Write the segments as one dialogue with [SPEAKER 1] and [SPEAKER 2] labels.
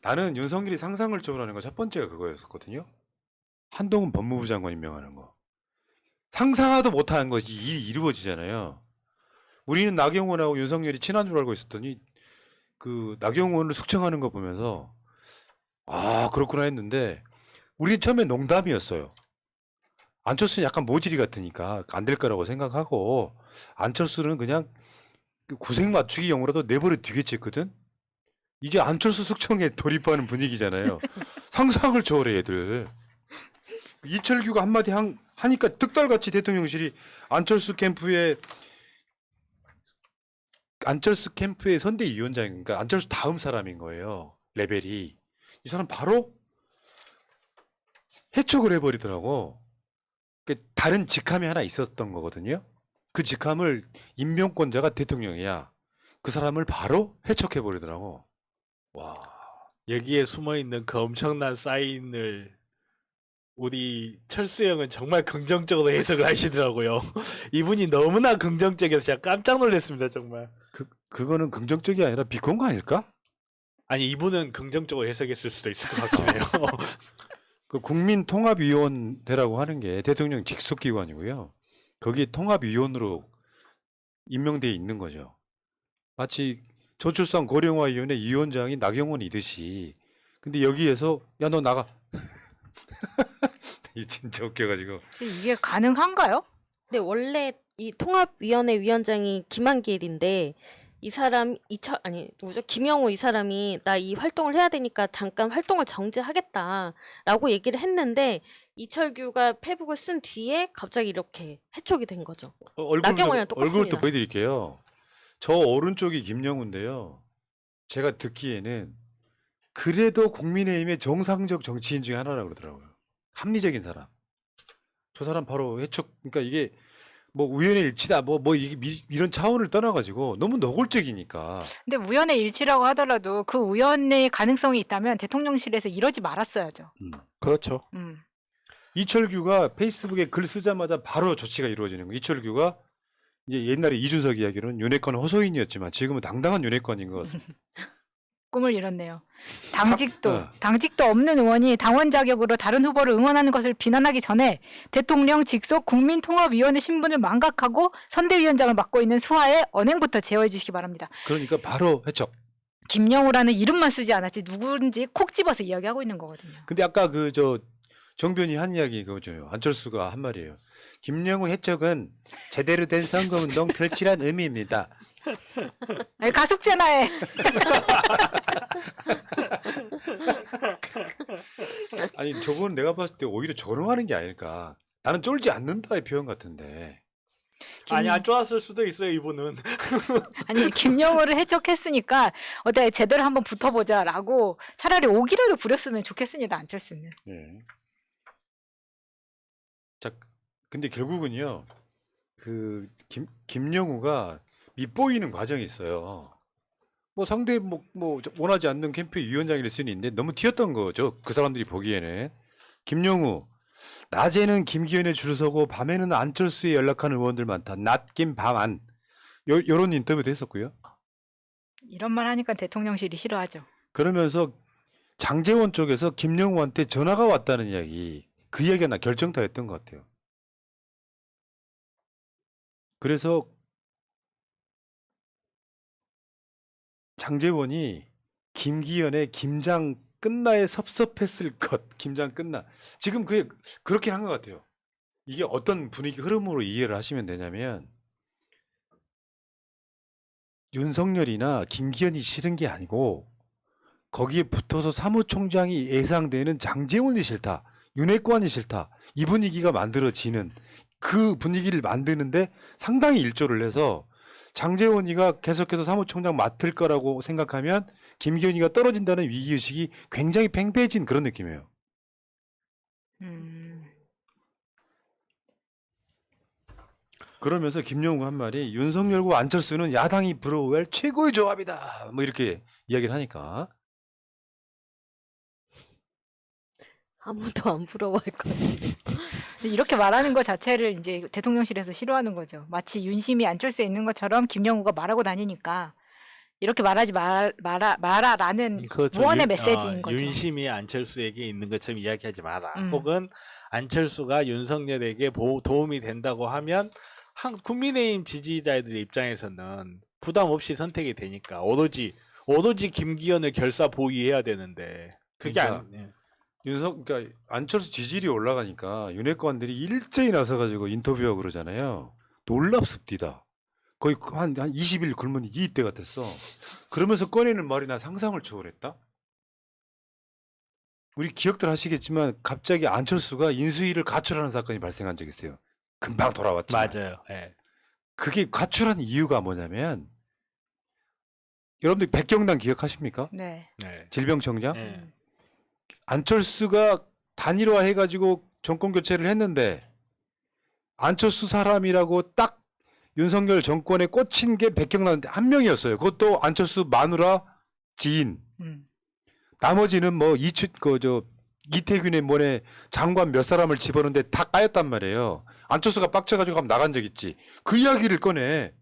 [SPEAKER 1] 나는 윤석열이 상상을 초월하는 거 첫 번째가 그거였었거든요. 한동훈 법무부 장관 임명하는 거. 상상하도 못하는 것이 일이 이루어지잖아요. 우리는 나경원하고 윤석열이 친한 줄 알고 있었더니 그 나경원을 숙청하는 거 보면서 아 그렇구나 했는데 우리는 처음에 농담이었어요. 안철수는 약간 모질이 같으니까 안 될 거라고 생각하고 안철수는 그냥 그 구색 맞추기용으로도 내버려 두겠지 했거든. 이제 안철수 숙청에 돌입하는 분위기잖아요. 상상을 초월해 얘들. 이철규가 한마디 하니까 득달같이 대통령실이 안철수 캠프의 선대위원장이니까 안철수 다음 사람인 거예요. 레벨이. 이 사람 바로 해촉을 해버리더라고. 다른 직함이 하나 있었던 거거든요. 그 직함을 임명권자가 대통령이야. 그 사람을 바로 해촉해버리더라고. 와.
[SPEAKER 2] 여기에 숨어있는 그 엄청난 사인을 우리 철수 형은 정말 긍정적으로 해석을 하시더라고요. 이분이 너무나 긍정적이어서 제가 깜짝 놀랐습니다, 정말.
[SPEAKER 1] 그거는 긍정적이 아니라 비꼰 거 아닐까?
[SPEAKER 2] 아니, 이분은 긍정적으로 해석했을 수도 있을 것 같긴 해요.
[SPEAKER 1] 그 국민통합위원회라고 하는 게 대통령 직속기관이고요. 거기 통합위원으로 임명돼 있는 거죠. 마치 저출산 고령화위원회 위원장이 나경원이듯이. 근데 여기에서 야 너 나가. 이 진짜 웃겨가지고.
[SPEAKER 3] 이게 가능한가요?
[SPEAKER 4] 근데 원래 이 통합위원회 위원장이 김한길인데 이 사람 김영우 이 사람이 나 이 활동을 해야 되니까 잠깐 활동을 정지하겠다라고 얘기를 했는데 이철규가 페북을 쓴 뒤에 갑자기 이렇게 해촉이 된 거죠. 나경원이랑 똑같습니다.
[SPEAKER 1] 얼굴도 보여드릴게요. 저 오른쪽이 김영우인데요. 제가 듣기에는 그래도 국민의힘의 정상적 정치인 중에 하나라고 그러더라고요. 합리적인 사람. 저 사람 바로 해촉. 그러니까 이게 뭐 우연의 일치다 이런 차원을 떠나가지고 너무 노골적이니까.
[SPEAKER 3] 근데 우연의 일치라고 하더라도 그 우연의 가능성이 있다면 대통령실에서 이러지 말았어야죠.
[SPEAKER 2] 그렇죠.
[SPEAKER 1] 이철규가 페이스북에 글 쓰자마자 바로 조치가 이루어지는 거예요. 이철규가 이제 옛날에 이준석 이야기로는 윤핵관 호소인이었지만 지금은 당당한 윤핵관인 것 같습니다.
[SPEAKER 3] 꿈을 이뤘네요. 당직도 없는 의원이 당원 자격으로 다른 후보를 응원하는 것을 비난하기 전에 대통령 직속 국민통합위원회 신분을 망각하고 선대위원장을 맡고 있는 수하의 언행부터 제어해 주시기 바랍니다.
[SPEAKER 1] 그러니까 바로 해촉.
[SPEAKER 3] 김영우라는 이름만 쓰지 않았지 누구인지 콕 집어서 이야기하고 있는 거거든요.
[SPEAKER 1] 근데 아까 정변이 한 이야기 그거죠. 안철수가 한 말이에요. 김영우 해촉은 제대로 된 선거운동 펼치란 의미입니다.
[SPEAKER 3] 가숙제나해.
[SPEAKER 1] 아니 저건 내가 봤을 때 오히려 조롱하는 게 아닐까. 나는 쫄지 않는다의 표현 같은데.
[SPEAKER 2] 아니, 안 좋았을 수도 있어요, 이분은.
[SPEAKER 3] 아니 김영우를 해촉했으니까 어때 제대로 한번 붙어보자라고 차라리 오기라도 부렸으면 좋겠습니다. 안철수는.
[SPEAKER 1] 네. 자, 근데 결국은요. 그 김영우가 밉보이는 과정이 있어요. 뭐 상대 원하지 않는 캠프의 위원장일 수는 있는데 너무 튀었던 거죠. 그 사람들이 보기에는. 김영우 낮에는 김기현에 줄 서고 밤에는 안철수에 연락하는 의원들 많다. 낮김 밤안. 요런 인터뷰도 했었고요.
[SPEAKER 3] 이런 말 하니까 대통령실이 싫어하죠.
[SPEAKER 1] 그러면서 장제원 쪽에서 김영우한테 전화가 왔다는 이야기. 그 이야기가 나 결정타였던 것 같아요. 그래서 장제원이 김기현의 김장 끝나에 섭섭했을 것. 김장 끝나. 지금 그게 그렇긴 한 것 같아요. 이게 어떤 분위기 흐름으로 이해를 하시면 되냐면 윤석열이나 김기현이 싫은 게 아니고 거기에 붙어서 사무총장이 예상되는 장제원이 싫다. 윤핵관이 싫다. 이 분위기가 만들어지는 그 분위기를 만드는데 상당히 일조를 해서 장제원이가 계속해서 사무총장 맡을 거라고 생각하면 김기현이가 떨어진다는 위기의식이 굉장히 팽배해진 그런 느낌이에요. 그러면서 김영우 한 말이 윤석열과 안철수는 야당이 부러워할 최고의 조합이다. 뭐 이렇게 이야기를 하니까.
[SPEAKER 4] 아무도 안 부러워할 거예요.
[SPEAKER 3] 이렇게 말하는 것 자체를 이제 대통령실에서 싫어하는 거죠. 마치 윤심이 안철수에 있는 것처럼 김영우가 말하고 다니니까 이렇게 말하지 마라라는
[SPEAKER 2] 그렇죠.
[SPEAKER 3] 무언의 메시지인 거죠.
[SPEAKER 2] 윤심이 안철수에게 있는 것처럼 이야기하지 마라.
[SPEAKER 3] 음.
[SPEAKER 2] 혹은 안철수가 윤석열에게 도움이 된다고 하면 국민의힘 지지자들의 입장에서는 부담 없이 선택이 되니까 오로지 김기현을 결사보위해야 되는데 그게
[SPEAKER 1] 그러니까 그러니까 안철수 지지율이 올라가니까 윤핵관들이 일제히 나서가지고 인터뷰하고 그러잖아요. 놀랍습디다. 거의 한 20일 굶은 이입대 같았어. 그러면서 꺼내는 말이 나 상상을 초월했다. 우리 기억들 하시겠지만 갑자기 안철수가 인수위를 가출하는 사건이 발생한 적이 있어요. 금방 돌아왔지만.
[SPEAKER 2] 맞아요. 예.
[SPEAKER 1] 그게 가출한 이유가 뭐냐면 여러분들 백경단 기억하십니까?
[SPEAKER 3] 네.
[SPEAKER 2] 네.
[SPEAKER 1] 질병청장.
[SPEAKER 2] 예.
[SPEAKER 1] 안철수가 단일화해가지고 정권 교체를 했는데 안철수 사람이라고 딱 윤석열 정권에 꽂힌 게 백경단 한 명이었어요. 그것도 안철수 마누라 지인. 나머지는 뭐 이태균의 뭐네 장관 몇 사람을 집어넣는데 다 까였단 말이에요. 안철수가 빡쳐가지고 한번 나간 적 있지. 그 이야기를 꺼내.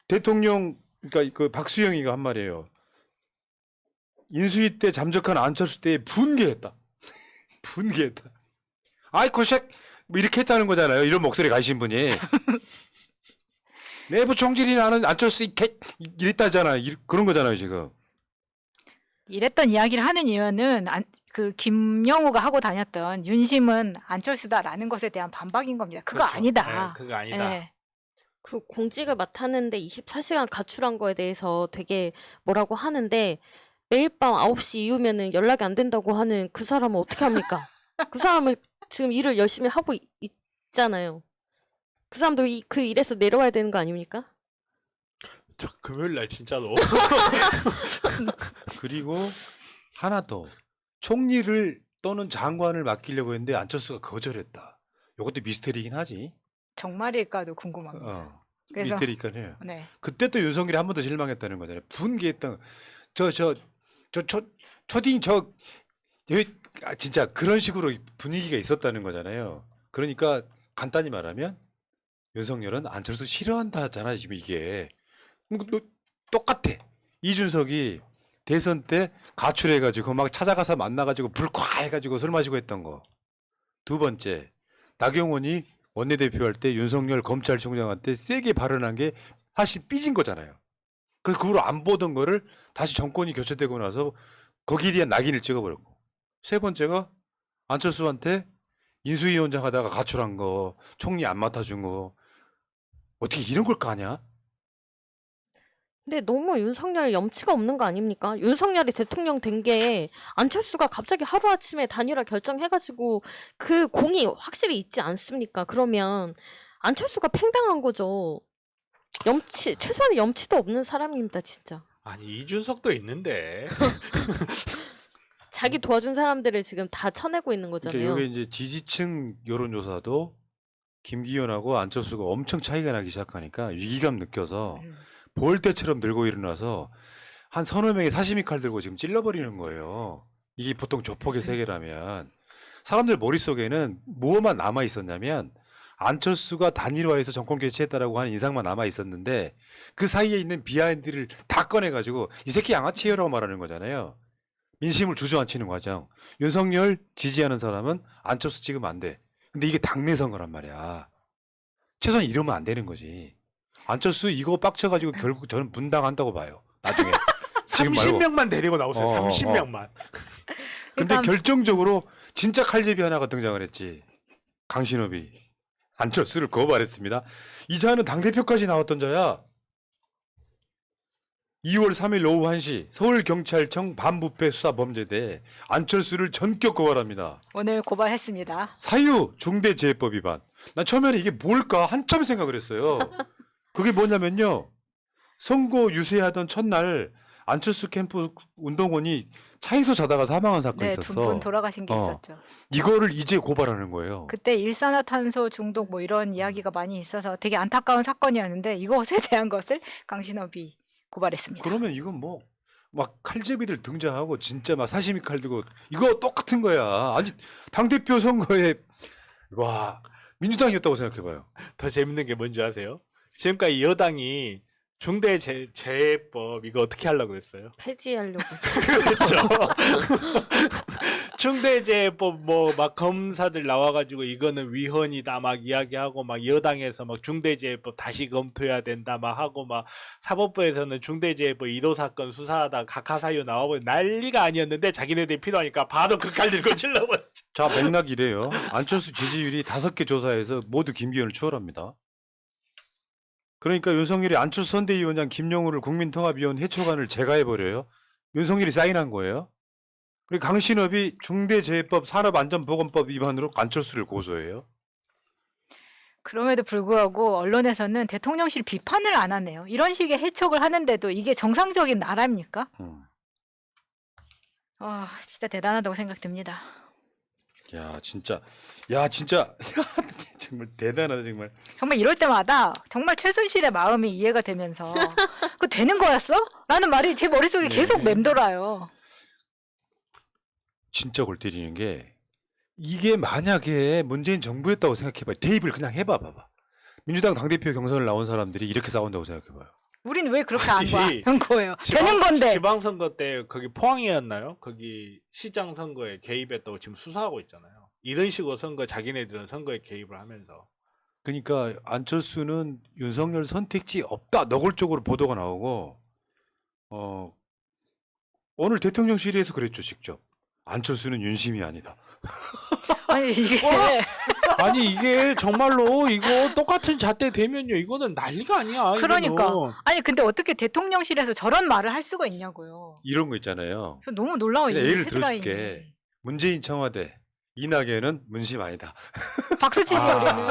[SPEAKER 1] 대통령 그러니까 그 박수영이가 한 말이에요. 인수위 때 잠적한 안철수 때에 분개했다. 분개했다. 아이코 쉑 뭐 이렇게 했다는 거잖아요. 이런 목소리 가신 분이. 내부 총질이 나는 안철수 이랬다잖아요. 그런 거잖아요 지금.
[SPEAKER 3] 이랬던 이야기를 하는 이유는 그 김영우가 하고 다녔던 윤심은 안철수다라는 것에 대한 반박인 겁니다. 그거
[SPEAKER 2] 그렇죠.
[SPEAKER 3] 아니다.
[SPEAKER 2] 예, 그거 아니다.
[SPEAKER 3] 예.
[SPEAKER 4] 그 공직을 맡았는데 24시간 가출한 거에 대해서 되게 뭐라고 하는데 매일 밤 9시 이후면은 연락이 안 된다고 하는 그 사람은 어떻게 합니까? 그 사람은 지금 일을 열심히 하고 있잖아요. 그 사람도 그 일에서 내려와야 되는 거 아닙니까?
[SPEAKER 2] 저 금요일 날 진짜로
[SPEAKER 1] 그리고 하나 더 총리를 또는 장관을 맡기려고 했는데 안철수가 거절했다. 이것도 미스터리긴 하지.
[SPEAKER 3] 정말일까도 궁금합니다. 그래서
[SPEAKER 1] 미스터리니까 해요.
[SPEAKER 3] 네.
[SPEAKER 1] 그때 또 윤석열이 한 번 더 실망했다는 거잖아요. 분개했던 초딩 진짜 그런 식으로 분위기가 있었다는 거잖아요. 그러니까 간단히 말하면 윤석열은 안철수 싫어한다잖아요. 지금 이게 똑같아. 이준석이 대선 때 가출해가지고 막 찾아가서 만나가지고 불쾌해가지고 술 마시고 했던 거. 두 번째 나경원이 원내대표 할 때 윤석열 검찰총장한테 세게 발언한 게 사실 삐진 거잖아요. 그래서 그 후로 안 보던 거를 다시 정권이 교체되고 나서 거기에 대한 낙인을 찍어버렸고. 세 번째가 안철수한테 인수위원장 하다가 가출한 거, 총리 안 맡아준 거. 어떻게 이런 걸 까냐?
[SPEAKER 4] 근데 너무 윤석열 염치가 없는 거 아닙니까? 윤석열이 대통령 된 게 안철수가 갑자기 하루아침에 단일화 결정해가지고 그 공이 확실히 있지 않습니까? 그러면 안철수가 팽당한 거죠. 최소한의 염치도 없는 사람입니다, 진짜.
[SPEAKER 2] 아니 이준석도 있는데
[SPEAKER 4] 자기 도와준 사람들을 지금 다 쳐내고 있는
[SPEAKER 1] 그러니까
[SPEAKER 4] 거잖아요.
[SPEAKER 1] 이게 이제 지지층 여론조사도 김기현하고 안철수가 엄청 차이가 나기 시작하니까 위기감 느껴서 볼 때처럼 들고 일어나서 한 서너 명이 사시미 칼 들고 지금 찔러버리는 거예요. 이게 보통 조폭의 세계라면 사람들 머릿속에는 뭐만 남아 있었냐면 안철수가 단일화해서 정권 교체했다라고 하는 인상만 남아 있었는데 그 사이에 있는 비하인드를 다 꺼내가지고 이 새끼 양아치예요라고 말하는 거잖아요. 민심을 주저앉히는 과정. 윤석열 지지하는 사람은 안철수 찍으면 안 돼. 근데 이게 당내 선거란 말이야. 최소한 이러면 안 되는 거지. 안철수 이거 빡쳐가지고 결국 저는 분당한다고 봐요. 나중에. 지금 말고.
[SPEAKER 2] 30명만 데리고 나오세요. 30명만.
[SPEAKER 1] 근데
[SPEAKER 3] 일단-
[SPEAKER 1] 결정적으로 진짜 칼제비 하나가 등장을 했지. 강신업이 안철수를 고발했습니다. 이 자는 당대표까지 나왔던 자야. 2월 3일 오후 1시 서울경찰청 반부패 수사범죄대 안철수를 전격 고발합니다.
[SPEAKER 3] 오늘 고발했습니다.
[SPEAKER 1] 사유 중대재해법 위반. 난 처음에는 이게 뭘까 한참 생각을 했어요. 그게 뭐냐면요. 선거 유세하던 첫날 안철수 캠프 운동원이 차에서 자다가 사망한 사건이
[SPEAKER 3] 네, 두
[SPEAKER 1] 있었어.
[SPEAKER 3] 분 돌아가신 게
[SPEAKER 1] 어.
[SPEAKER 3] 있었죠.
[SPEAKER 1] 이거를 이제 고발하는 거예요.
[SPEAKER 3] 그때 일산화탄소 중독 뭐 이런 이야기가 많이 있어서 되게 안타까운 사건이었는데 이것에 대한 것을 강신업이 고발했습니다.
[SPEAKER 1] 그러면 이건 뭐 막 칼제비들 등장하고 진짜 막 사시미 칼 들고 이거 똑같은 거야. 아니 당대표 선거에 와 민주당이었다고 생각해봐요.
[SPEAKER 2] 더 재밌는 게 뭔지 아세요? 지금까지 여당이 중대재해법 이거 어떻게 하려고 그랬어요?
[SPEAKER 4] 폐지하려고.
[SPEAKER 2] 그렇죠. 중대재해법 뭐 막 검사들 나와가지고 이거는 위헌이다 막 이야기하고 막 여당에서 막 중대재해법 다시 검토해야 된다 막 하고 막 사법부에서는 중대재해법 2도 사건 수사하다 각하사유 나와버린 난리가 아니었는데 자기네들이 필요하니까 바로 그 칼 들고 찔러버렸죠.
[SPEAKER 1] 자, 맥락 이래요. 안철수 지지율이 5개 조사에서 모두 김기현을 추월합니다. 그러니까 윤석열이 안철수 선대위원장 김영우를 국민통합위원 해초관을 제거해버려요. 윤석열이 사인한 거예요. 그리고 강신업이 중대재해법 산업안전보건법 위반으로 안철수를 고소해요.
[SPEAKER 3] 그럼에도 불구하고 언론에서는 대통령실 비판을 안 하네요. 이런 식의 해촉을 하는데도 이게 정상적인 나라입니까? 와, 진짜 대단하다고 생각됩니다.
[SPEAKER 1] 야, 진짜 정말 대단하다 정말.
[SPEAKER 3] 정말 이럴 때마다 정말 최순실의 마음이 이해가 되면서 그 되는 거였어? 라는 말이 제 머릿속에 계속 맴돌아요.
[SPEAKER 1] 진짜 골 때리는 게 이게 만약에 문재인 정부였다고 생각해봐요. 대입을 그냥 해봐봐. 민주당 당대표 경선을 나온 사람들이 이렇게 싸운다고 생각해봐요.
[SPEAKER 3] 우린 왜 그렇게 안
[SPEAKER 2] 아니,
[SPEAKER 3] 봐? 그런 거예요. 되는 건데.
[SPEAKER 2] 지방선거 때 거기 포항이었나요? 거기 시장 선거에 개입했다고 지금 수사하고 있잖아요. 이런 식으로 자기네들은 선거에 개입을 하면서.
[SPEAKER 1] 그러니까 안철수는 윤석열 선택지 없다 노골적으로 보도가 나오고 오늘 대통령실에서 그랬죠 직접. 안철수는 윤심이 아니다.
[SPEAKER 3] 아니 이게
[SPEAKER 2] 아니 이게 정말로 이거 똑같은 잣대 되면요 이거는 난리가 아니야.
[SPEAKER 3] 그러니까
[SPEAKER 2] 이거는.
[SPEAKER 3] 아니 근데 어떻게 대통령실에서 저런 말을 할 수가 있냐고요.
[SPEAKER 1] 이런 거 있잖아요.
[SPEAKER 3] 저 너무 놀라워요.
[SPEAKER 1] 그냥
[SPEAKER 3] 이
[SPEAKER 1] 예를
[SPEAKER 3] 헤드라인이.
[SPEAKER 1] 들어줄게. 문재인 청와대 이낙연은 문심 아니다.
[SPEAKER 3] 박수 치지 우리는.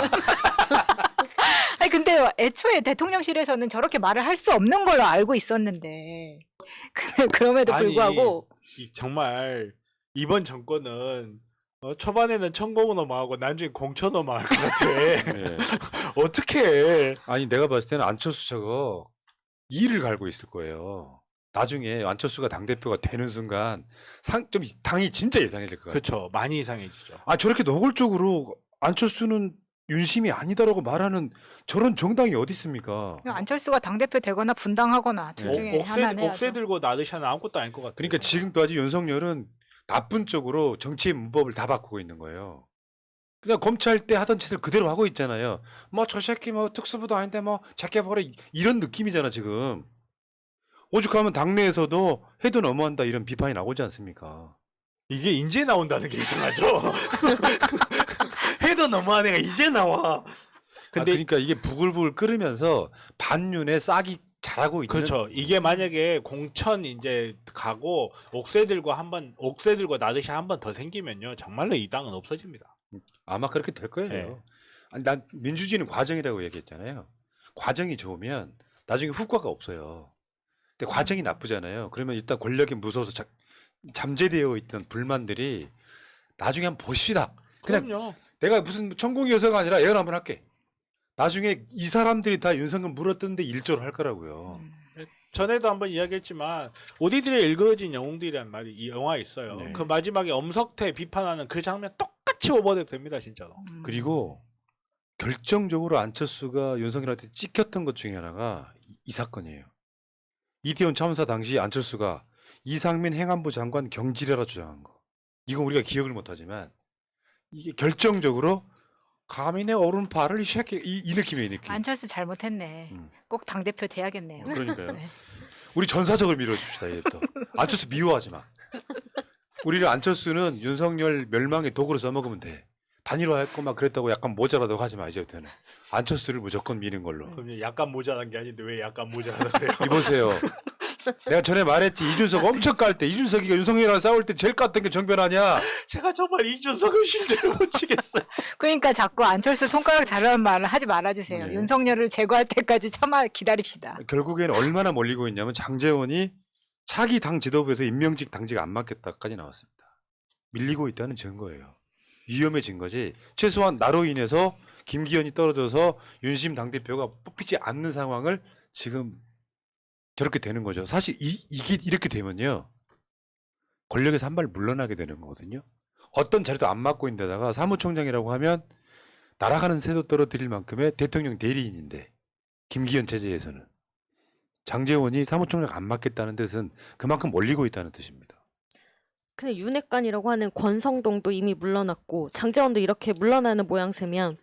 [SPEAKER 3] 아니 근데 애초에 대통령실에서는 저렇게 말을 할 수 없는 걸로 알고 있었는데 그럼에도
[SPEAKER 2] 아니,
[SPEAKER 3] 불구하고
[SPEAKER 2] 정말 이번 정권은 초반에는 천공은어망하고 나중에 공천어망할 것 같아.
[SPEAKER 1] 예.
[SPEAKER 2] 어떻게?
[SPEAKER 1] 아니 내가 봤을 때는 안철수 저거 이를 갈고 있을 거예요. 나중에 안철수가 당대표가 되는 순간 좀 당이 진짜 이상해질 것 같아요.
[SPEAKER 2] 그렇죠. 많이 이상해지죠.
[SPEAKER 1] 아 저렇게 노골적으로 안철수는 윤심이 아니다라고 말하는 저런 정당이 어디 있습니까?
[SPEAKER 3] 안철수가 당대표 되거나 분당하거나 둘 중에 하나는
[SPEAKER 2] 옥새 들고 나드샤는 아무것도 아닐 것 같아요.
[SPEAKER 1] 그러니까 지금까지 윤석열은 나쁜 쪽으로 정치의 문법을 다 바꾸고 있는 거예요. 그냥 검찰 때 하던 짓을 그대로 하고 있잖아요. 뭐 저 새끼 뭐 특수부도 아닌데 뭐 작게 버려 이런 느낌이잖아 지금. 오죽하면 당내에서도 해도 너무한다 이런 비판이 나오지 않습니까?
[SPEAKER 2] 이게 이제 나온다는 게 이상하죠. 해도 너무한 애가 이제 나와. 근데
[SPEAKER 1] 그러니까 이게 부글부글 끓으면서 반윤에 싹이 자라고 있는.
[SPEAKER 2] 그렇죠. 이게 만약에 공천 이제 가고 옥새 들고 나드샤 한 번 더 생기면요 정말로 이 당은 없어집니다.
[SPEAKER 1] 아마 그렇게 될 거예요.
[SPEAKER 2] 네.
[SPEAKER 1] 아니, 난 민주주의는 과정이라고 얘기했잖아요. 과정이 좋으면 나중에 후과가 없어요. 근데 과정이 나쁘잖아요. 그러면 일단 권력에 무서워서 잠재되어 있던 불만들이 나중에 한번 봅시다. 그냥
[SPEAKER 2] 그럼요.
[SPEAKER 1] 내가 무슨 천공이 여서가 아니라 예언 한번 할게. 나중에 이 사람들이 다 윤석열 물어뜯는데 일조를 할 거라고요.
[SPEAKER 2] 전에도 한번 이야기했지만 오디들의 일그러진 영웅들이라는 말이 이 영화에 있어요.
[SPEAKER 1] 네.
[SPEAKER 2] 그 마지막에 엄석태 비판하는 그 장면 똑같이 오버랩 됩니다 진짜로.
[SPEAKER 1] 그리고 결정적으로 안철수가 윤석열한테 찍혔던 것 중에 하나가 이 사건이에요. 이태원 참사 당시 안철수가 이상민 행안부 장관 경질해라 주장한 거. 이건 우리가 기억을 못하지만 이게 결정적으로 감히 내 오른팔을 이 새끼 이 느낌이에요. 이 느낌.
[SPEAKER 3] 안철수 잘못했네. 꼭 당대표 돼야겠네요.
[SPEAKER 1] 그러니까요.
[SPEAKER 3] 네.
[SPEAKER 1] 우리 전사적을 밀어줍시다. 이제 또 안철수 미워하지 마. 우리를 안철수는 윤석열 멸망의 도구로 써먹으면 돼. 단일화했고 막 그랬다고 약간 모자라다고 하지 마. 이제부터는 안철수를 무조건 미는 걸로.
[SPEAKER 2] 그럼 약간 모자란 게 아닌데 왜 약간 모자라대요?
[SPEAKER 1] 이보세요. 내가 전에 말했지. 이준석 엄청 깔 때 이준석이가 윤석열이랑 싸울 때 제일 깠던 게 정변 아니야.
[SPEAKER 2] 제가 정말 이준석을 실제로 못 치겠어요.
[SPEAKER 3] 그러니까 자꾸 안철수 손가락 자르는 말을 하지 말아주세요.
[SPEAKER 1] 네.
[SPEAKER 3] 윤석열을 제거할 때까지 참아 기다립시다.
[SPEAKER 1] 결국에는 얼마나 몰리고 있냐면 장제원이 차기 당 지도부에서 임명직 당직 안 맡겠다까지 나왔습니다. 밀리고 있다는 증거예요. 위험해진 거지. 최소한 나로 인해서 김기현이 떨어져서 윤심 당대표가 뽑히지 않는 상황을 지금 저렇게 되는 거죠. 사실 이게 이렇게 되면요. 권력에서 한 발 물러나게 되는 거거든요. 어떤 자리도 안 맡고 있는 데다가 사무총장이라고 하면 날아가는 새도 떨어뜨릴 만큼의 대통령 대리인인데 김기현 체제에서는 장제원이 사무총장 안 맡겠다는 뜻은 그만큼 몰리고 있다는 뜻입니다.
[SPEAKER 4] 근데 윤핵관이라고 하는 권성동도 이미 물러났고 장제원도 이렇게 물러나는 모양새면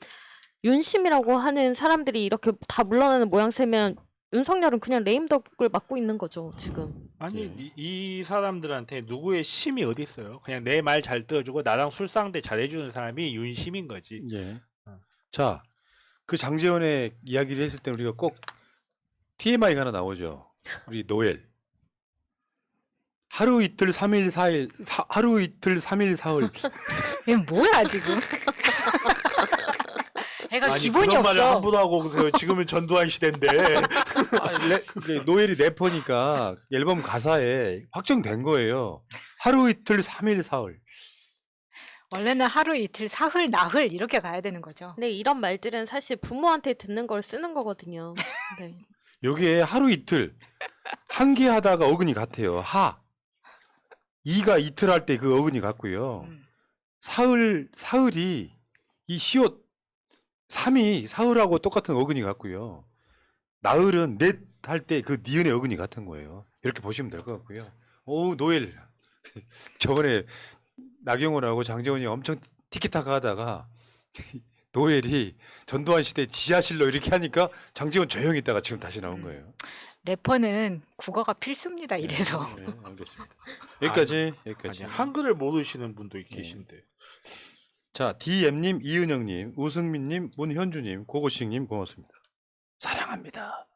[SPEAKER 4] 윤심이라고 하는 사람들이 이렇게 다 물러나는 모양새면 윤석열은 그냥 레임덕을 맡고 있는 거죠 지금.
[SPEAKER 2] 아니
[SPEAKER 1] 예.
[SPEAKER 2] 이 사람들한테 누구의 심이 어디 있어요? 그냥 내 말 잘 들어주고 나랑 술상대 잘해주는 사람이 윤심인 거지.
[SPEAKER 1] 예.
[SPEAKER 2] 어.
[SPEAKER 1] 자, 그 장제원의 이야기를 했을 때 우리가 꼭 TMI가 하나 나오죠. 우리 노엘. 하루 이틀 3일 4일 하루 이틀 3일 사흘.
[SPEAKER 3] 얘 뭐야 지금? 애가
[SPEAKER 2] 아니
[SPEAKER 3] 기본이
[SPEAKER 2] 그런 말을
[SPEAKER 3] 없어.
[SPEAKER 2] 함부로 하고 오세요. 지금은 전두환 시대인데.
[SPEAKER 1] 이제 노엘이 래퍼니까 앨범 가사에 확정된 거예요. 하루 이틀 3일 사흘.
[SPEAKER 3] 원래는 하루 이틀 사흘 나흘 이렇게 가야 되는 거죠.
[SPEAKER 4] 근데 이런 말들은 사실 부모한테 듣는 걸 쓰는 거거든요. 네.
[SPEAKER 1] 여기에 하루 이틀 한 개 하다가 어근이 같아요. 이가 이틀 할 때 그 어근이 같고요. 사흘이 이 시옷 3이 사흘하고 똑같은 어근이 같고요. 나흘은 넷 할 때 그 니은의 어근이 같은 거예요. 이렇게 보시면 될 것 같고요. 오 노엘 저번에 나경원하고 장제원이 엄청 티키타카 하다가 노엘이 전두환 시대 지하실로 이렇게 하니까 장제원 조용히 있다가 지금 다시 나온 거예요.
[SPEAKER 3] 래퍼는 국어가 필수입니다. 이래서.
[SPEAKER 1] 네, 알겠습니다. 여기까지.
[SPEAKER 2] 아니 한글을 모르시는 분도 계신데.
[SPEAKER 1] 자, DM님, 이은영님, 우승민님, 문현주님, 고고식님 고맙습니다. 사랑합니다.